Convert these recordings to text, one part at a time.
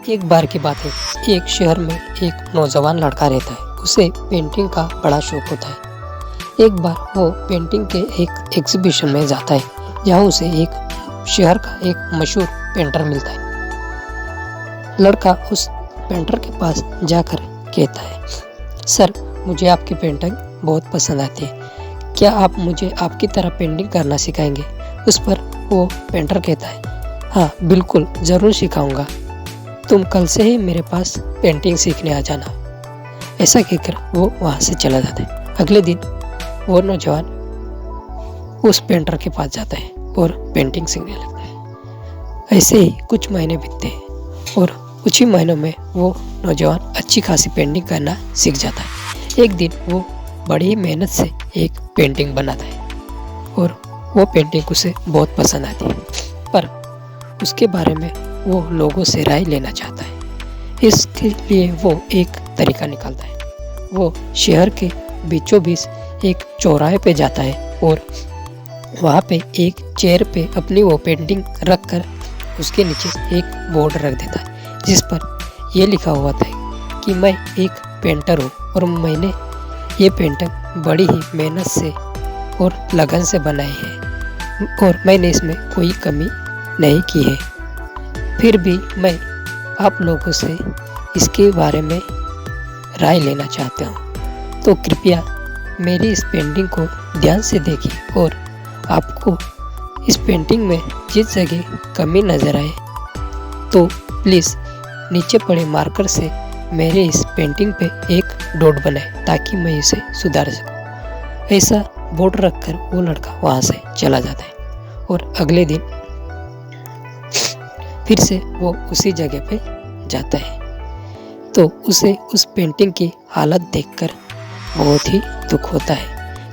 एक बार की बात है, एक शहर में एक नौजवान लड़का रहता है। उसे पेंटिंग का बड़ा शौक होता है। एक बार वो पेंटिंग के एक एग्जीबिशन में जाता है, जहाँ उसे एक शहर का एक मशहूर पेंटर मिलता है। लड़का उस पेंटर के पास जाकर कहता है, सर, मुझे आपकी पेंटिंग बहुत पसंद आती है, क्या आप मुझे आपकी तरह पेंटिंग करना सिखाएंगे? उस पर वो पेंटर कहता है, हाँ बिल्कुल, ज़रूर सिखाऊंगा, तुम कल से ही मेरे पास पेंटिंग सीखने आ जाना। ऐसा कहकर वो वहाँ से चला जाता है। अगले दिन वो नौजवान उस पेंटर के पास जाता है और पेंटिंग सीखने लगता है। ऐसे ही कुछ महीने बीतते हैं और कुछ ही महीनों में वो नौजवान अच्छी खासी पेंटिंग करना सीख जाता है। एक दिन वो बड़ी ही मेहनत से एक पेंटिंग बनाता है और वो पेंटिंग उसे बहुत पसंद आती है, पर उसके बारे में वो लोगों से राय लेना चाहता है। इसके लिए वो एक तरीका निकालता है। वो शहर के बीचों बीच एक चौराहे पे जाता है और वहाँ पे एक चेयर पे अपनी वो पेंटिंग रख कर उसके नीचे एक बोर्ड रख देता है, जिस पर यह लिखा हुआ था कि मैं एक पेंटर हूँ और मैंने ये पेंटिंग बड़ी ही मेहनत से और लगन से बनाई है और मैंने इसमें कोई कमी नहीं की है। फिर भी मैं आप लोगों से इसके बारे में राय लेना चाहता हूँ, तो कृपया मेरी इस पेंटिंग को ध्यान से देखिए और आपको इस पेंटिंग में जिस जगह कमी नज़र आए तो प्लीज़ नीचे पड़े मार्कर से मेरे इस पेंटिंग पे एक डॉट बनाए ताकि मैं इसे सुधार सकूँ। ऐसा बोर्ड रखकर वो लड़का वहाँ से चला जाता है और अगले दिन फिर से वो उसी जगह पे जाता है, तो उसे उस पेंटिंग की हालत देखकर बहुत ही दुख होता है,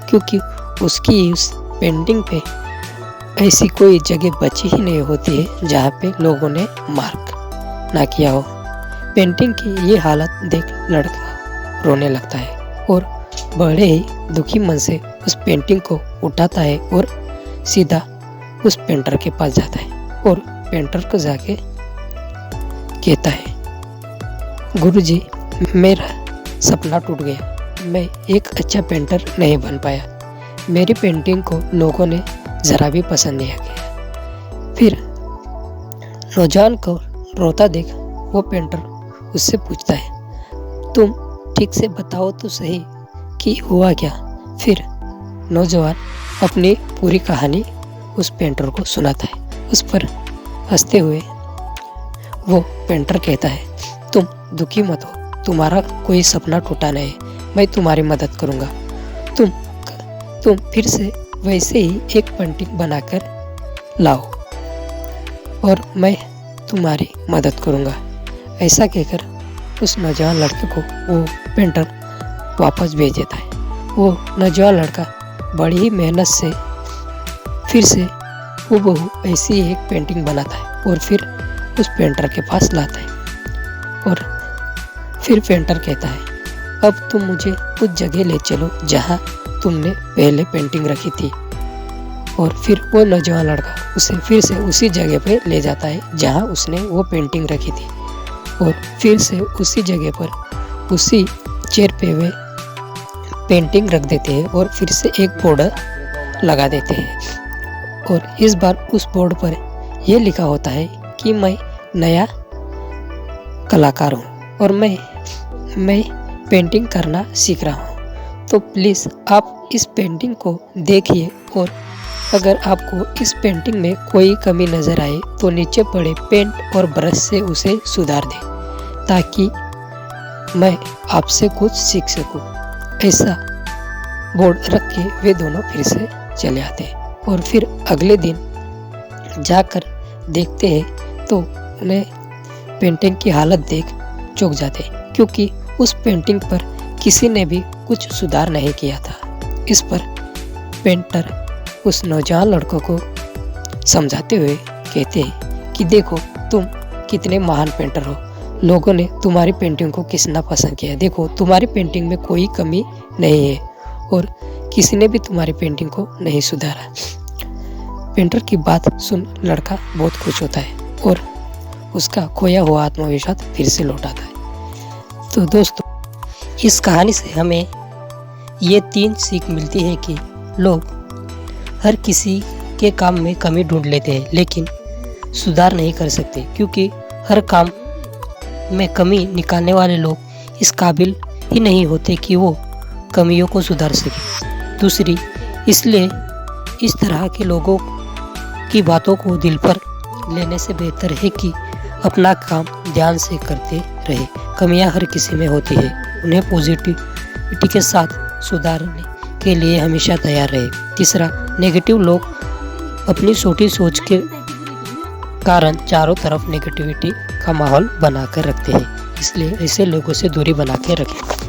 क्योंकि उसकी उस पेंटिंग पे ऐसी कोई जगह बची ही नहीं होती है जहाँ पे लोगों ने मार्क ना किया हो। पेंटिंग की ये हालत देख लड़का रोने लगता है और बड़े ही दुखी मन से उस पेंटिंग को उठाता है और सीधा उस पेंटर के पास जाता है और पेंटर को जाके कहता है, गुरुजी, मेरा सपना टूट गया, मैं एक अच्छा पेंटर नहीं बन पाया, मेरी पेंटिंग को लोगों ने ज़रा भी पसंद नहीं किया। फिर नौजवान को रोता देख वो पेंटर उससे पूछता है, तुम ठीक से बताओ तो सही कि हुआ क्या? फिर नौजवान अपनी पूरी कहानी उस पेंटर को सुनाता है। उस पर हंसते हुए वो पेंटर कहता है, तुम दुखी मत हो, तुम्हारा कोई सपना टूटा नहीं, मैं तुम्हारी मदद करूँगा। तुम फिर से वैसे ही एक पेंटिंग बनाकर लाओ और मैं तुम्हारी मदद करूँगा। ऐसा कहकर उस नौजवान लड़के को वो पेंटर वापस भेज देता है। वो नौजवान लड़का बड़ी ही मेहनत से फिर से हूबहू ऐसी एक पेंटिंग बनाता है और फिर उस पेंटर के पास लाता है और फिर पेंटर कहता है, अब तुम मुझे उस जगह ले चलो जहाँ तुमने पहले पेंटिंग रखी थी। और फिर वो नौजवान लड़का उसे फिर से उसी जगह पे ले जाता है जहाँ उसने वो पेंटिंग रखी थी और फिर से उसी जगह पर उसी चेयर पे वे पेंटिंग रख देते हैं और फिर से एक बॉर्डर लगा देते हैं। और इस बार उस बोर्ड पर यह लिखा होता है कि मैं नया कलाकार हूँ और मैं पेंटिंग करना सीख रहा हूँ, तो प्लीज़ आप इस पेंटिंग को देखिए और अगर आपको इस पेंटिंग में कोई कमी नज़र आए तो नीचे पड़े पेंट और ब्रश से उसे सुधार दें ताकि मैं आपसे कुछ सीख सकूं। ऐसा बोर्ड रख के वे दोनों फिर से चले आते हैं और फिर अगले दिन जाकर देखते हैं तो उन्हें पेंटिंग की हालत देख चौंक जाते हैं, क्योंकि उस पेंटिंग पर किसी ने भी कुछ सुधार नहीं किया था। इस पर पेंटर उस नौजवान लड़कों को समझाते हुए कहते हैं कि देखो, तुम कितने महान पेंटर हो, लोगों ने तुम्हारी पेंटिंग को कितना पसंद किया, देखो तुम्हारी पेंटिंग में कोई कमी नहीं है और किसी ने भी तुम्हारी पेंटिंग को नहीं सुधारा। पेंटर की बात सुन लड़का बहुत खुश होता है और उसका खोया हुआ आत्मविश्वास फिर से लौटाता है। तो दोस्तों, इस कहानी से हमें ये 3 सीख मिलती है कि लोग हर किसी के काम में कमी ढूंढ लेते हैं लेकिन सुधार नहीं कर सकते, क्योंकि हर काम में कमी निकालने वाले लोग इस काबिल ही नहीं होते कि वो कमियों को सुधार सके। दूसरी, इसलिए इस तरह के लोगों की बातों को दिल पर लेने से बेहतर है कि अपना काम ध्यान से करते रहे। कमियां हर किसी में होती है, उन्हें पॉजिटिविटी के साथ सुधारने के लिए हमेशा तैयार रहे। तीसरा, नेगेटिव लोग अपनी छोटी सोच के कारण चारों तरफ नेगेटिविटी का माहौल बनाकर रखते हैं, इसलिए ऐसे लोगों से दूरी बना के रखें।